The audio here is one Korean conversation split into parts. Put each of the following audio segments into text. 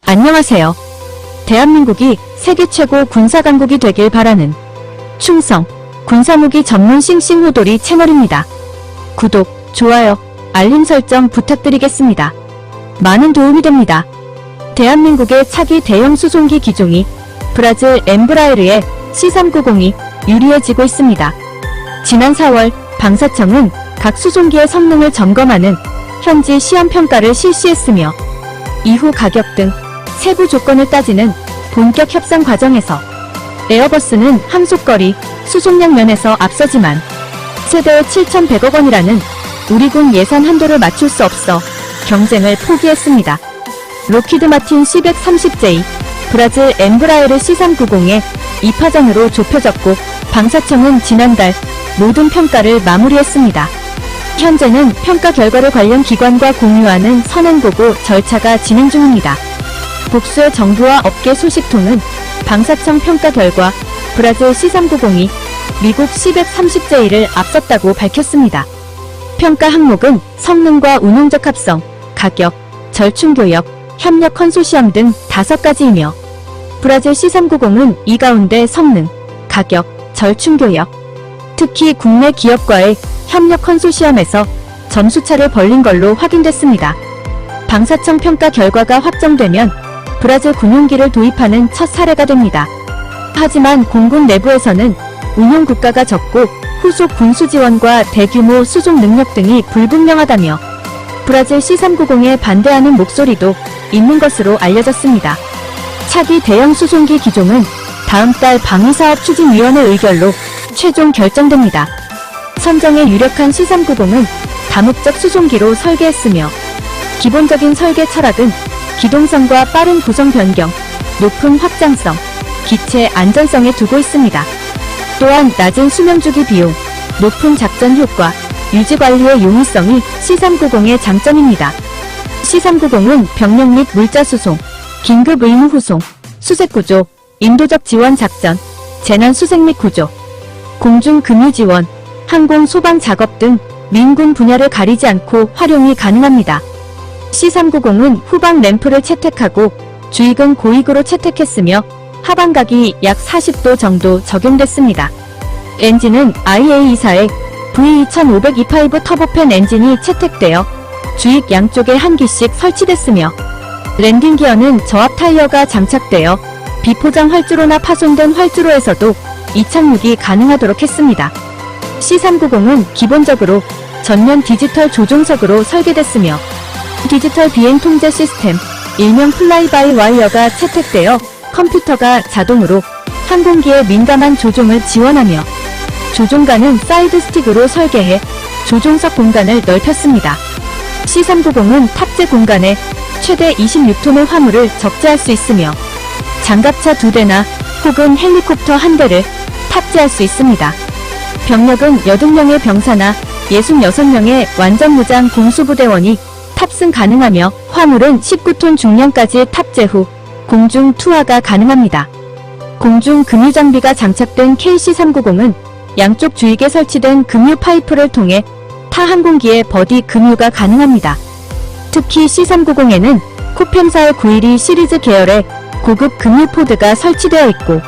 안녕하세요. 대한민국이 세계 최고 군사강국이 되길 바라는 충성, 군사무기 전문 싱싱호돌이 채널입니다. 구독, 좋아요, 알림 설정 부탁드리겠습니다. 많은 도움이 됩니다. 대한민국의 차기 대형 수송기 기종이 브라질 엠브라에르의 C390이 유리해지고 있습니다. 지난 4월 방사청은 각 수송기의 성능을 점검하는 현지 시험평가를 실시했으며 이후 가격 등 세부 조건을 따지는 본격 협상 과정에서 에어버스는 함속거리, 수송량 면에서 앞서지만 최대 7,100억 원이라는 우리 군 예산 한도를 맞출 수 없어 경쟁을 포기했습니다. 록히드 마틴 C130J, 브라질 엠브라에르 C390의 2파전으로 좁혀졌고 방사청은 지난달 모든 평가를 마무리했습니다. 현재는 평가 결과를 관련 기관과 공유하는 선행보고 절차가 진행 중입니다. 복수의 정부와 업계 소식통은 방사청 평가 결과 브라질 C390이 미국 C130J를 앞섰다고 밝혔습니다. 평가 항목은 성능과 운용적 합성, 가격, 절충교역, 협력 컨소시엄 등 5가지이며 브라질 C390은 이 가운데 성능, 가격, 절충교역, 특히 국내 기업과의 협력 컨소시엄에서 점수차를 벌린 걸로 확인됐습니다. 방사청 평가 결과가 확정되면 브라질 군용기를 도입하는 첫 사례가 됩니다. 하지만 공군 내부에서는 운용 국가가 적고 후속 군수 지원과 대규모 수송 능력 등이 불분명하다며 브라질 C390에 반대하는 목소리도 있는 것으로 알려졌습니다. 차기 대형 수송기 기종은 다음 달 방위사업추진위원회 의결로 최종 결정됩니다. 선정에 유력한 C390은 다목적 수송기로 설계했으며 기본적인 설계 철학은 기동성과 빠른 구성 변경, 높은 확장성, 기체 안전성에 두고 있습니다. 또한 낮은 수명주기 비용, 높은 작전 효과, 유지관리의 용이성이 C390의 장점입니다. C390은 병력 및 물자 수송, 긴급 의무 후송, 수색구조, 인도적 지원 작전, 재난 수색 및 구조, 공중 금유 지원, 항공 소방 작업 등 민군 분야를 가리지 않고 활용이 가능합니다. C390은 후방 램프를 채택하고 주익은 고익으로 채택했으며 하방각이 약 40도 정도 적용됐습니다. 엔진은 IA24의 V2500E5 터보팬 엔진이 채택되어 주익 양쪽에 한 기씩 설치됐으며 랜딩 기어는 저압 타이어가 장착되어 비포장 활주로나 파손된 활주로에서도 이착륙이 가능하도록 했습니다. C390은 기본적으로 전면 디지털 조종석으로 설계됐으며 디지털 비행 통제 시스템, 일명 플라이 바이 와이어가 채택되어 컴퓨터가 자동으로 항공기의 민감한 조종을 지원하며 조종관은 사이드 스틱으로 설계해 조종석 공간을 넓혔습니다. C390은 탑재 공간에 최대 26톤의 화물을 적재할 수 있으며 장갑차 2대나 혹은 헬리콥터 1대를 탑재할 수 있습니다. 병력은 80명의 병사나 66명의 완전 무장 공수부대원이 탑승 가능하며 화물은 19톤 중량까지 탑재 후 공중 투하가 가능합니다. 공중 금유 장비가 장착된 KC390은 양쪽 주익에 설치된 금유 파이프를 통해 타 항공기의 버디 금유가 가능합니다. 특히 C390에는 쿠펜사의 912 시리즈 계열의 고급 금유 포드가 설치되어 있고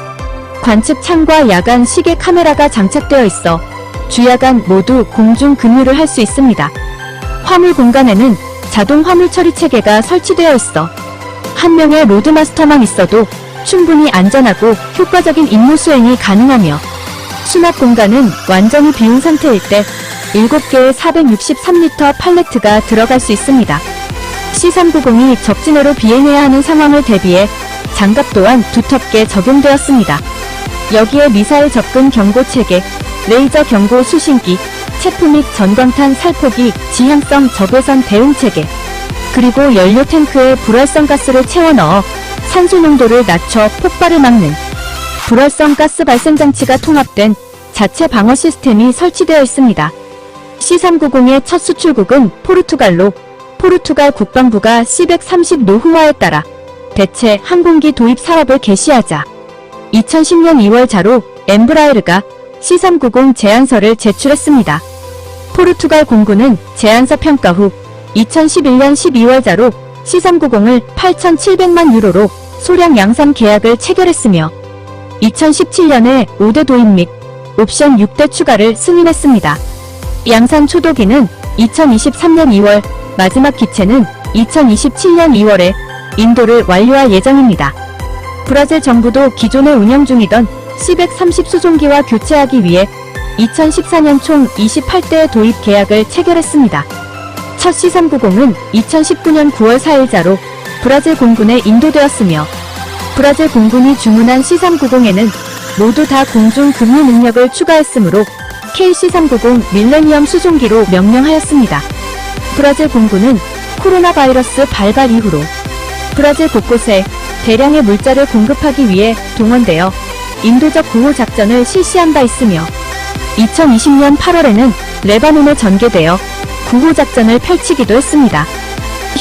관측 창과 야간 시계 카메라가 장착되어 있어 주야간 모두 공중 금유를 할 수 있습니다. 화물 공간에는 자동 화물 처리 체계가 설치되어 있어 한 명의 로드마스터만 있어도 충분히 안전하고 효과적인 임무 수행이 가능하며 수납 공간은 완전히 비운 상태일 때 7개의 463리터 팔레트가 들어갈 수 있습니다. C390이 적진으로 비행해야 하는 상황을 대비해 장갑 또한 두텁게 적용되었습니다. 여기에 미사일 접근 경고 체계, 레이저 경고 수신기, 체프 및 전광탄 살포기, 지향성 적외선 대응 체계, 그리고 연료 탱크에 불활성 가스를 채워 넣어 산소 농도를 낮춰 폭발을 막는 불활성 가스 발생 장치가 통합된 자체 방어 시스템이 설치되어 있습니다. C390의 첫 수출국은 포르투갈로 포르투갈 국방부가 C130 노후화에 따라 대체 항공기 도입 사업을 개시하자 2010년 2월자로 엠브라에르가 C390 제안서를 제출했습니다. 포르투갈 공군은 제안서 평가 후 2011년 12월자로 C390을 8,700만 유로로 소량 양산 계약을 체결했으며 2017년에 5대 도입 및 옵션 6대 추가를 승인했습니다. 양산 초도기는 2023년 2월, 마지막 기체는 2027년 2월에 인도를 완료할 예정입니다. 브라질 정부도 기존에 운영 중이던 C130 수송기와 교체하기 위해 2014년 총 28대의 도입 계약을 체결했습니다. 첫 C390은 2019년 9월 4일자로 브라질 공군에 인도되었으며 브라질 공군이 주문한 C390에는 모두 다 공중 근무 능력을 추가했으므로 KC390 밀레니엄 수송기로 명명하였습니다. 브라질 공군은 코로나 바이러스 발발 이후로 브라질 곳곳에 대량의 물자를 공급하기 위해 동원되어 인도적 구호 작전을 실시한 바 있으며 2020년 8월에는 레바논에 전개되어 구호 작전을 펼치기도 했습니다.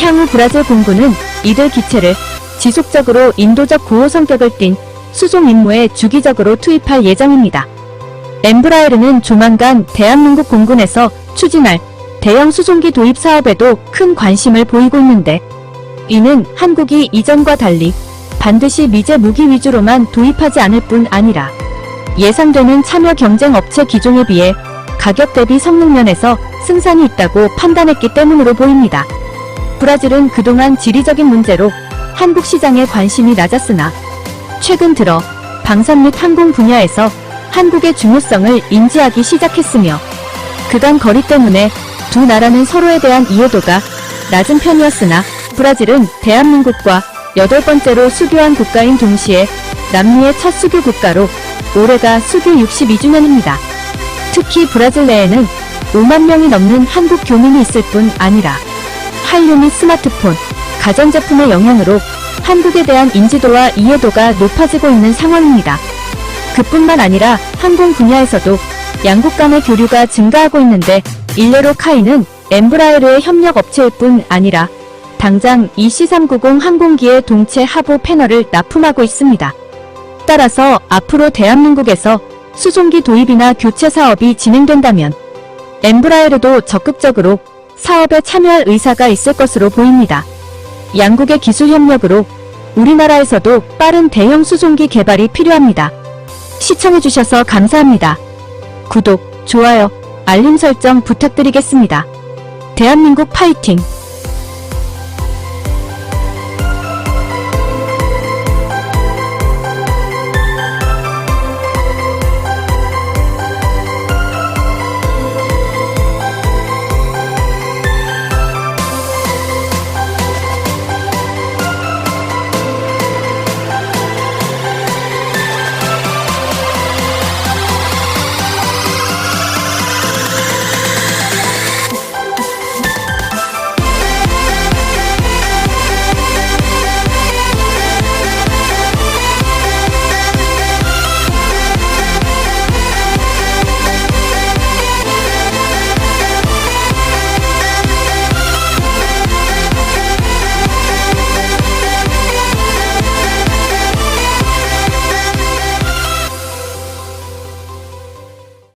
향후 브라질 공군은 이들 기체를 지속적으로 인도적 구호 성격을 띤 수송 임무에 주기적으로 투입할 예정입니다. 엠브라에르는 조만간 대한민국 공군에서 추진할 대형 수송기 도입 사업에도 큰 관심을 보이고 있는데 이는 한국이 이전과 달리 반드시 미제 무기 위주로만 도입하지 않을 뿐 아니라 예상되는 참여 경쟁 업체 기종에 비해 가격 대비 성능 면에서 승산이 있다고 판단했기 때문으로 보입니다. 브라질은 그동안 지리적인 문제로 한국 시장에 관심이 낮았으나 최근 들어 방산 및 항공 분야에서 한국의 중요성을 인지하기 시작했으며 그간 거리 때문에 두 나라는 서로에 대한 이해도가 낮은 편이었으나 브라질은 대한민국과 8번째로 수교한 국가인 동시에 남미의 첫 수교 국가로 올해가 수교 62주년입니다. 특히 브라질 내에는 5만 명이 넘는 한국 교민이 있을 뿐 아니라 한류 및 스마트폰, 가전제품의 영향으로 한국에 대한 인지도와 이해도가 높아지고 있는 상황입니다. 그뿐만 아니라 항공 분야에서도 양국 간의 교류가 증가하고 있는데 일례로 카이는 엠브라에르의 협력 업체일 뿐 아니라 당장 이 C390 항공기의 동체 하부 패널을 납품하고 있습니다. 따라서 앞으로 대한민국에서 수송기 도입이나 교체 사업이 진행된다면 엠브라에르도 적극적으로 사업에 참여할 의사가 있을 것으로 보입니다. 양국의 기술 협력으로 우리나라에서도 빠른 대형 수송기 개발이 필요합니다. 시청해주셔서 감사합니다. 구독, 좋아요, 알림 설정 부탁드리겠습니다. 대한민국 파이팅!